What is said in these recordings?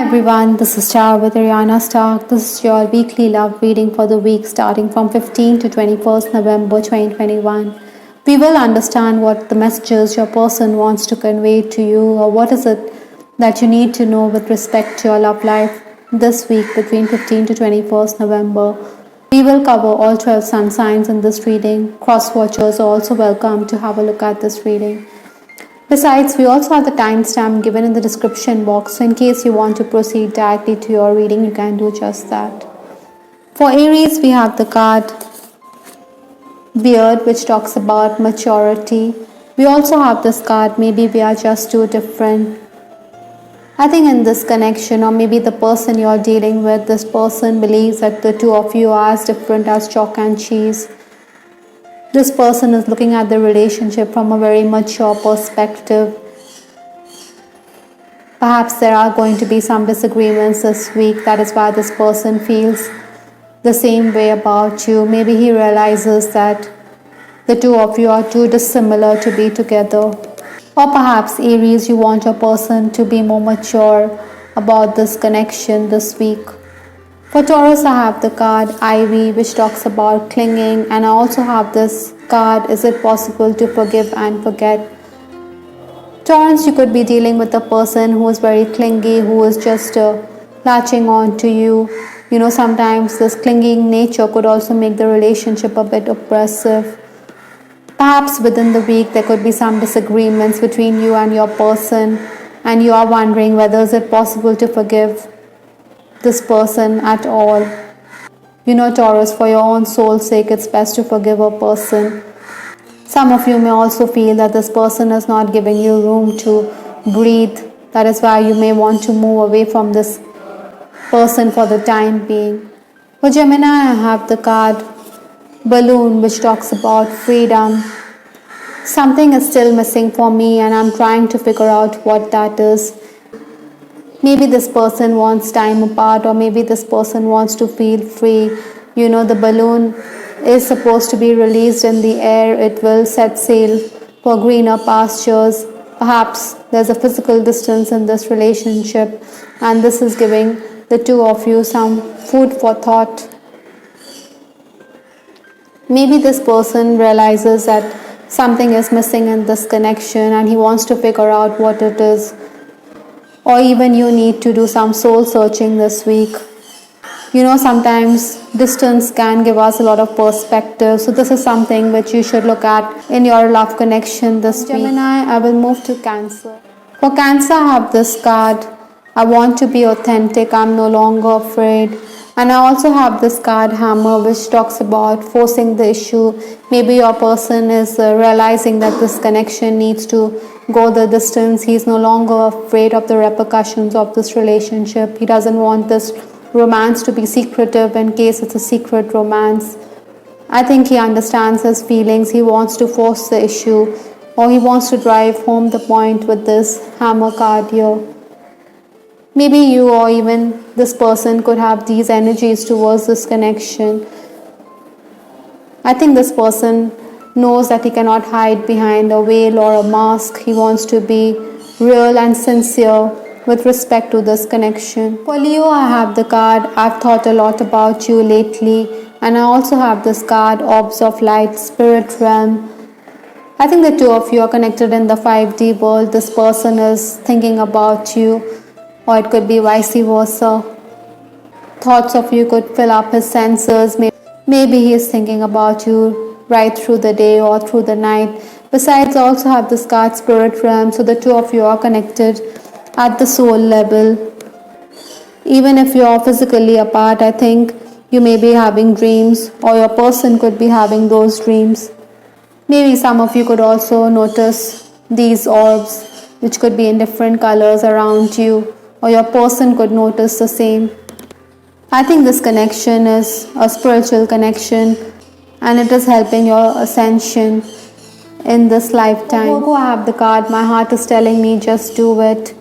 everyone, this is Char with Ariana Stark. This is your weekly love reading for the week starting from 15 to 21st November 2021. We will understand what the messages your person wants to convey to you, or what is it that you need to know with respect to your love life this week between 15 to 21st November. We will cover all 12 sun signs in this reading. Cross watchers are also welcome to have a look at this reading. Besides, we also have the timestamp given in the description box, so in case you want to proceed directly to your reading, you can do just that. For Aries, we have the card Beard, which talks about maturity. We also have this card, maybe we are just too different. I think in this connection, or maybe the person you're dealing with, this person believes that the two of you are as different as chalk and cheese. This person is looking at the relationship from a very mature perspective. Perhaps there are going to be some disagreements this week. That is why this person feels the same way about you. Maybe he realizes that the two of you are too dissimilar to be together. Or perhaps Aries, you want your person to be more mature about this connection this week. For Taurus, I have the card Ivy, which talks about clinging, and I also have this card, Is it possible to forgive and forget? Taurus, you could be dealing with a person who is very clingy, who is just latching on to you. You know, sometimes this clinging nature could also make the relationship a bit oppressive. Perhaps within the week there could be some disagreements between you and your person, and you are wondering whether is it possible to forgive this person at all. You know, Taurus, for your own soul's sake, it's best to forgive a person. Some of you may also feel that this person is not giving you room to breathe. That is why you may want to move away from this person for the time being. For Gemini, I have the card Balloon, which talks about freedom. Something is still missing for me, and I'm trying to figure out what that is. Maybe this person wants time apart, or maybe this person wants to feel free. You know, the balloon is supposed to be released in the air. It will set sail for greener pastures. Perhaps there's a physical distance in this relationship, and this is giving the two of you some food for thought. Maybe this person realizes that something is missing in this connection, and he wants to figure out what it is. Or even you need to do some soul searching this week. You know, sometimes distance can give us a lot of perspective. So this is something which you should look at in your love connection this week. Gemini, I will move to Cancer. For Cancer, I have this card. I want to be authentic. I'm no longer afraid. And I also have this card Hammer, which talks about forcing the issue. Maybe your person is realizing that this connection needs to go the distance. He's no longer afraid of the repercussions of this relationship. He doesn't want this romance to be secretive in case it's a secret romance. I think he understands his feelings. He wants to force the issue, or he wants to drive home the point with this Hammer card here. Maybe you or even this person could have these energies towards this connection. I think this person knows that he cannot hide behind a veil or a mask. He wants to be real and sincere with respect to this connection. For Leo, I have the card I've thought a lot about you lately, and I also have this card Orbs of Light, Spirit Realm. I think the two of you are connected in the 5D world. This person is thinking about you, or it could be vice versa. Thoughts of you could fill up his senses. Maybe he is thinking about you right through the day or through the night. Besides, I also have this card Spirit Realm, so the two of you are connected at the soul level. Even if you are physically apart, I think you may be having dreams, or your person could be having those dreams. Maybe some of you could also notice these orbs, which could be in different colors around you, or your person could notice the same. I think this connection is a spiritual connection, and it is helping your ascension in this lifetime. For Virgo, I have the card My Heart is Telling Me Just Do It,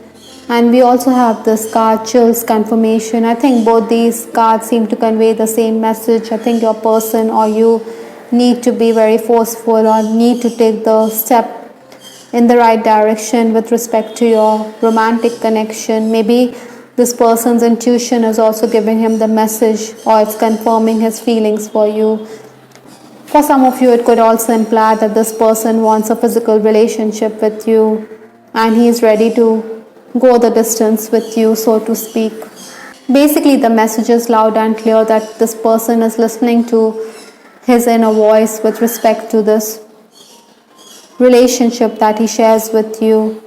and we also have this card Chills Confirmation. I think both these cards seem to convey the same message. I think your person or you need to be very forceful, or need to take the step in the right direction with respect to your romantic connection. Maybe this person's intuition is also giving him the message, or it's confirming his feelings for you. For some of you, it could also imply that this person wants a physical relationship with you and he is ready to go the distance with you, so to speak. Basically, the message is loud and clear that this person is listening to his inner voice with respect to this relationship that he shares with you.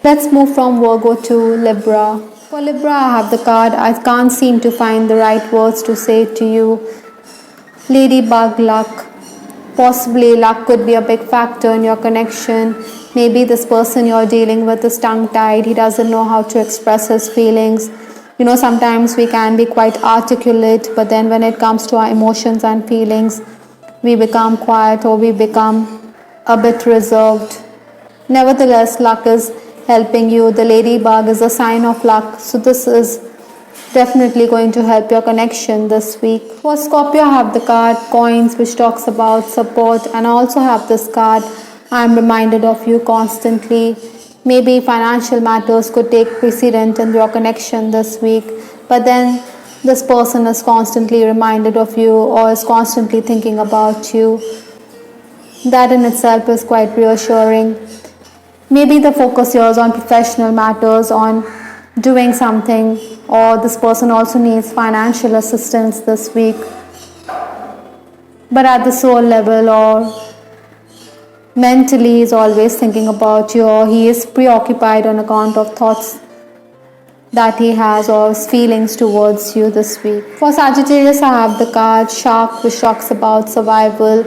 Let's move from Virgo to Libra. For Libra, I have the card, I can't seem to find the right words to say to you. Ladybug luck. Possibly luck could be a big factor in your connection. Maybe this person you're dealing with is tongue-tied. He doesn't know how to express his feelings. Sometimes we can be quite articulate, but then when it comes to our emotions and feelings, we become quiet or we become a bit reserved. Nevertheless, luck is helping you. The ladybug is a sign of luck. So this is definitely going to help your connection this week. For Scorpio, I have the card Coins, which talks about support, and I also have this card, I'm reminded of you constantly. Maybe financial matters could take precedent in your connection this week, but then this person is constantly reminded of you or is constantly thinking about you. That in itself is quite reassuring. Maybe the focus here is on professional matters, on doing something, or this person also needs financial assistance this week. But at the soul level or mentally is always thinking about you, or he is preoccupied on account of thoughts that he has or his feelings towards you this week. For Sagittarius, I have the card Shark, which talks about survival,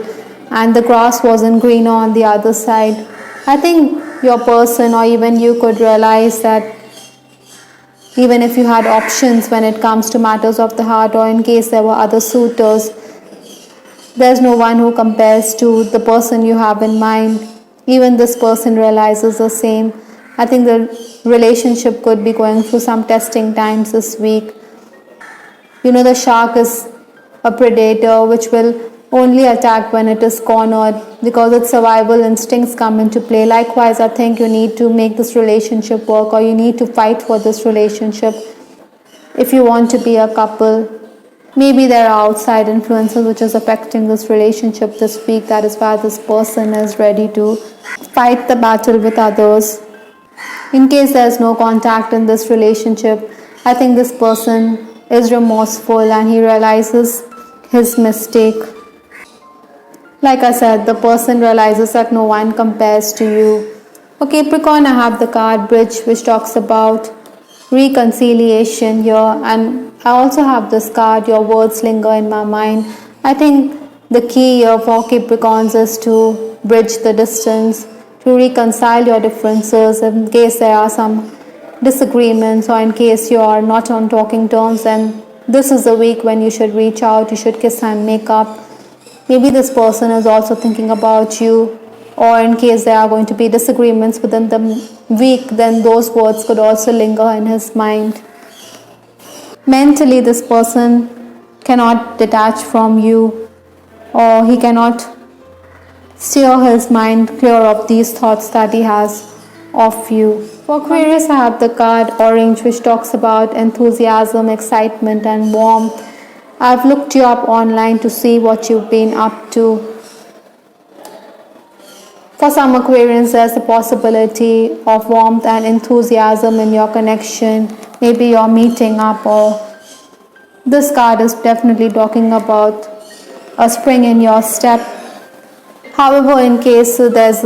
and the grass wasn't greener on the other side. I think your person or even you could realize that even if you had options when it comes to matters of the heart, or in case there were other suitors, there's no one who compares to the person you have in mind. Even this person realizes the same. I think the relationship could be going through some testing times this week. The shark is a predator which will only attack when it is cornered, because its survival instincts come into play. Likewise, I think you need to make this relationship work, or you need to fight for this relationship if you want to be a couple. Maybe there are outside influences which is affecting this relationship this week. That is why this person is ready to fight the battle with others. In case there is no contact in this relationship, I think this person is remorseful and he realizes his mistake. Like I said, the person realizes that no one compares to you. For Capricorn, I have the card Bridge, which talks about reconciliation here, and I also have this card Your Words Linger in My Mind. I think the key here for Capricorns is to bridge the distance, to reconcile your differences in case there are some disagreements, or in case you are not on talking terms. And this is the week when you should reach out, you should kiss and make up. Maybe this person is also thinking about you, or in case there are going to be disagreements within the week, then those words could also linger in his mind. Mentally, this person cannot detach from you, or he cannot steer his mind clear of these thoughts that he has of you. For Aquarius, I have the card Orange, which talks about enthusiasm, excitement, and warmth. I've looked you up online to see what you've been up to. For some Aquarians, there's a possibility of warmth and enthusiasm in your connection. Maybe you're meeting up, or this card is definitely talking about a spring in your step. However, in case there's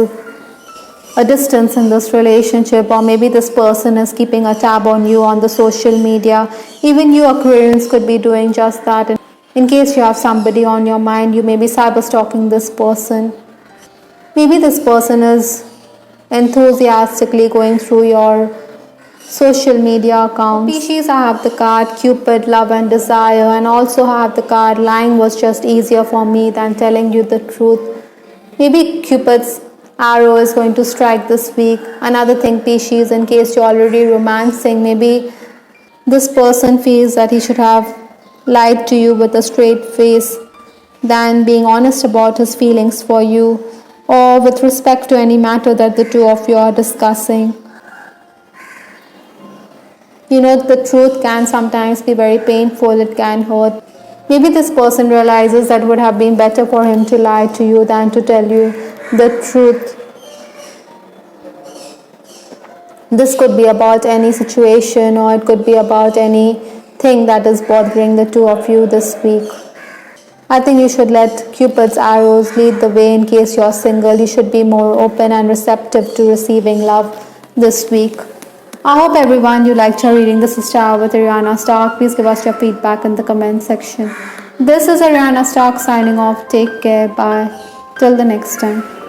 a distance in this relationship, or maybe this person is keeping a tab on you on the social media, even you Aquarians could be doing just that. In case you have somebody on your mind, you may be cyber stalking this person. Maybe this person is enthusiastically going through your social media accounts. Species, I have the card Cupid, Love and Desire, and also have the card Lying was just easier for me than telling you the truth. Maybe Cupid's arrow is going to strike this week. Another thing, Pisces, in case you're already romancing, maybe this person feels that he should have lied to you with a straight face than being honest about his feelings for you, or with respect to any matter that the two of you are discussing. The truth can sometimes be very painful, it can hurt. Maybe this person realizes that it would have been better for him to lie to you than to tell you the truth. This could be about any situation, or it could be about anything that is bothering the two of you this week. I think you should let Cupid's arrows lead the way in case you're single. You should be more open and receptive to receiving love this week. I hope everyone you liked your reading. This is Star with Ariana Stark. Please give us your feedback in the comment section. This is Ariana Stark signing off. Take care. Bye. Till the next time.